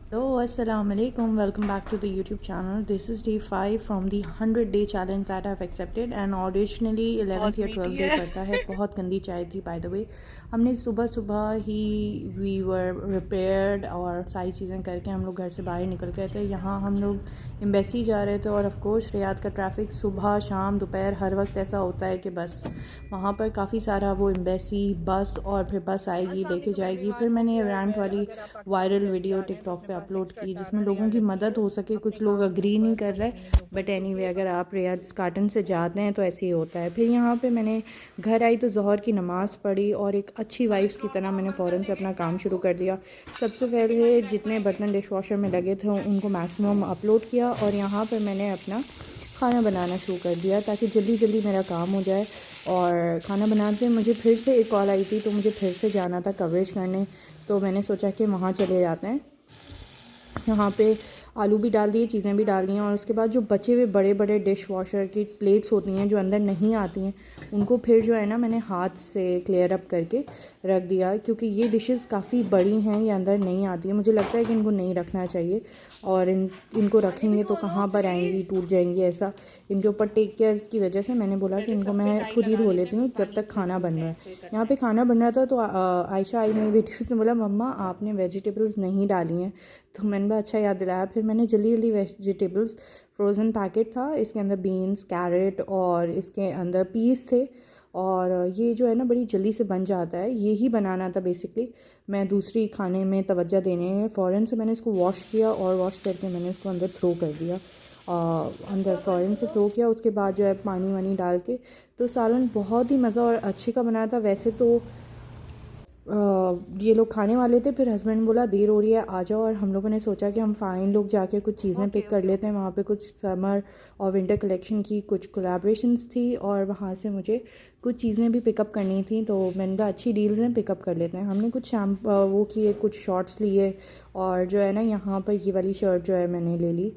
Hello, Assalamu alaikum. Welcome back to the YouTube channel. This is day 5 from the 100-day challenge that I've accepted and originally 11th या 12th day करता है। बहुत गंदी चाय थी by the way। हमने सुबह सुबह ही we were prepared और सारी चीज़ें करके हम लोग घर से बाहर निकल गए थे। यहाँ हम लोग एम्बेसी जा रहे थे और ऑफ कोर्स रियाद का ट्रैफिक सुबह शाम दोपहर हर वक्त ऐसा होता है कि बस वहाँ पर काफ़ी सारा वो एम्बेसी बस और फिर बस आएगी लेके जाएगी। फिर मैंने रैंट वाली वायरल वीडियो टिकटॉक पे अपलोड की जिसमें लोगों की मदद हो सके। कुछ लोग अग्री नहीं कर रहे बट एनीवे अगर आप रियाद स्काटन से जाते हैं तो ऐसे ही होता है। फिर यहाँ पे मैंने घर आई तो ज़ोहर की नमाज़ पढ़ी और एक अच्छी वाइफ्स की तरह मैंने फ़ौरन से अपना काम शुरू कर दिया। सबसे पहले जितने बर्तन डिश वॉशर में लगे थे उनको मैक्सिमम अपलोड किया और यहाँ पर मैंने अपना खाना बनाना शुरू कर दिया ताकि जल्दी जल्दी मेरा काम हो जाए। और खाना बनाते मुझे फिर से एक कॉल आई थी तो मुझे फिर से जाना था कवरेज करने, तो मैंने सोचा कि वहाँ चले जाते हैं। यहाँ पे आलू भी डाल दिए, चीज़ें भी डाल दी हैं और उसके बाद जो बचे हुए बड़े बड़े डिश वॉशर की प्लेट्स होती हैं जो अंदर नहीं आती हैं उनको फिर जो है ना मैंने हाथ से क्लियर अप करके रख दिया क्योंकि ये डिशेस काफ़ी बड़ी हैं, ये अंदर नहीं आती हैं। मुझे लगता है कि इनको नहीं रखना चाहिए और इनको रखेंगे तो कहाँ पर आएंगी, टूट जाएंगी। ऐसा इनके ऊपर टेक केयर्स की वजह से मैंने बोला कि इनको मैं खुद ही धो लेती हूँ जब तक खाना बन रहा है। यहाँ पे खाना बन रहा था तो आयशा आई मेरी बेटी, उसने बोला मम्मा आपने वेजिटेबल्स नहीं डाली हैं, तो मैंने भी अच्छा याद दिलाया। फिर मैंने जल्दी जल्दी वेजिटेबल्स, फ्रोज़न पैकेट था, इसके अंदर बीन्स कैरेट और इसके अंदर पीस थे और ये जो है ना बड़ी जल्दी से बन जाता है। ये ही बनाना था बेसिकली। मैं दूसरी खाने में तवज्जो देने है फ़ौरन से मैंने इसको वॉश किया और वॉश करके मैंने इसको अंदर थ्रो कर दिया, अंदर फ़ौरन से थ्रो किया। उसके बाद जो है पानी वानी डाल के तो सालन बहुत ही मज़ा और अच्छे का बनाया था। वैसे तो ये लोग खाने वाले थे, फिर हस्बैंड बोला देर हो रही है आ जाओ और हम लोगों ने सोचा कि हम फ़ाइन लोग जाके कुछ चीज़ें पिक कर लेते हैं। वहाँ पे कुछ समर और विंटर कलेक्शन की कुछ कोलैबोरेशंस थी और वहाँ से मुझे कुछ चीज़ें भी पिकअप करनी थी, तो मैंने कहा अच्छी डील्स हैं पिकअप कर लेते हैं। हमने कुछ वो किए, कुछ शॉर्ट्स लिए और जो है ना यहाँ पर ये वाली शर्ट जो है मैंने ले ली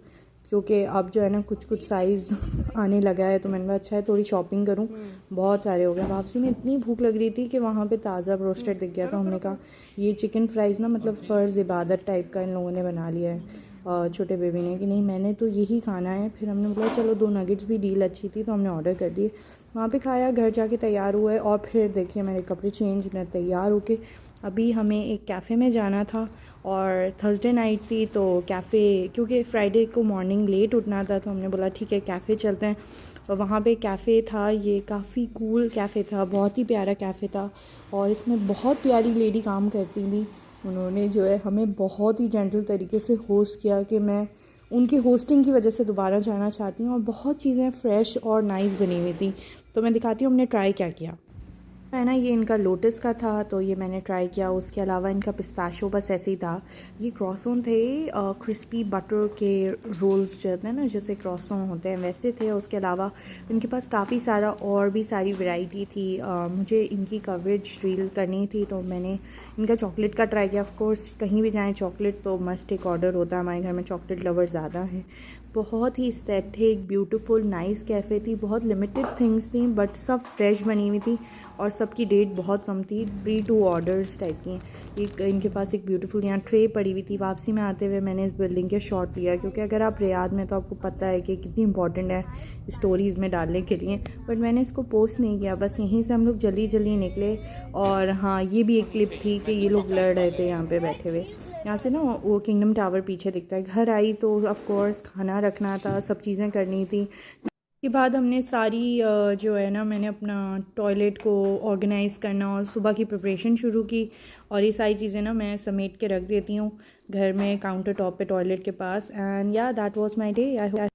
क्योंकि अब जो है ना कुछ कुछ साइज़ आने लगा है, तो मैंने कहा अच्छा है थोड़ी शॉपिंग करूं। बहुत सारे हो गए। वापसी में इतनी भूख लग रही थी कि वहाँ पे ताज़ा ब्रोस्टेड दिख गया, तो हमने कहा ये चिकन फ्राइज़ ना मतलब फ़र्ज़ इबादत टाइप का इन लोगों ने बना लिया है छोटे बेबी ने कि नहीं मैंने तो यही खाना है। फिर हमने बोला चलो 2 नगेट्स भी डील अच्छी थी तो हमने ऑर्डर कर दिए। वहाँ पे खाया, घर जाके तैयार हुए और फिर देखिए मेरे कपड़े चेंज, मैं तैयार होके अभी हमें एक कैफ़े में जाना था और थर्सडे नाइट थी तो कैफ़े, क्योंकि फ्राइडे को मॉर्निंग लेट उठना था तो हमने बोला ठीक है कैफ़े चलते हैं। और वहाँ पे कैफ़े था, ये काफ़ी कूल कैफ़े था, बहुत ही प्यारा कैफ़े था और इसमें बहुत प्यारी लेडी काम करती थी। उन्होंने जो है हमें बहुत ही जेंटल तरीके से होस्ट किया कि मैं उनकी होस्टिंग की वजह से दोबारा जाना चाहती हूँ और बहुत चीज़ें फ़्रेश और नाइस बनी हुई थी। तो मैं दिखाती हूँ हमने ट्राई क्या किया है ना। ये इनका लोटस का था तो ये मैंने ट्राई किया। उसके अलावा इनका पिस्ताशो बस ऐसे ही था। ये क्रॉसन थे, क्रिस्पी बटर के रोल्स जो होते हैं ना जैसे क्रॉसन होते हैं वैसे थे। उसके अलावा इनके पास काफ़ी सारा और भी सारी वैरायटी थी। मुझे इनकी कवरेज रील करनी थी तो मैंने इनका चॉकलेट का ट्राई किया। ऑफ कोर्स कहीं भी जाएँ चॉकलेट तो मस्ट एक ऑर्डर होता है, हमारे घर में चॉकलेट लवर ज़्यादा हैं। बहुत ही एस्थेटिक ब्यूटीफुल नाइस कैफ़े थी, बहुत लिमिटेड थिंग्स थी बट सब फ्रेश बनी हुई थी और सबकी डेट बहुत कम थी, फ्री टू ऑर्डर्स टाइप की। एक इनके पास एक ब्यूटीफुल यहाँ ट्रे पड़ी हुई थी। वापसी में आते हुए मैंने इस बिल्डिंग के शॉट लिया क्योंकि अगर आप रियाद में तो आपको पता है कि कितनी इंपॉर्टेंट है स्टोरीज़ में डालने के लिए, बट मैंने इसको पोस्ट नहीं किया। बस यहीं से हम लोग जल्दी जल्दी निकले और हाँ ये भी एक क्लिप थी कि ये लोग लड़ रहे थे यहाँ पे बैठे हुए। यहाँ से ना वो किंगडम टावर पीछे दिखता है। घर आई तो ऑफ कोर्स खाना रखना था, सब चीज़ें करनी थी। के बाद हमने सारी जो है ना मैंने अपना टॉयलेट को ऑर्गेनाइज़ करना और सुबह की प्रिपरेशन शुरू की और ये सारी चीज़ें ना मैं समेट के रख देती हूँ घर में काउंटर टॉप पे टॉयलेट के पास। एंड या that was my day. I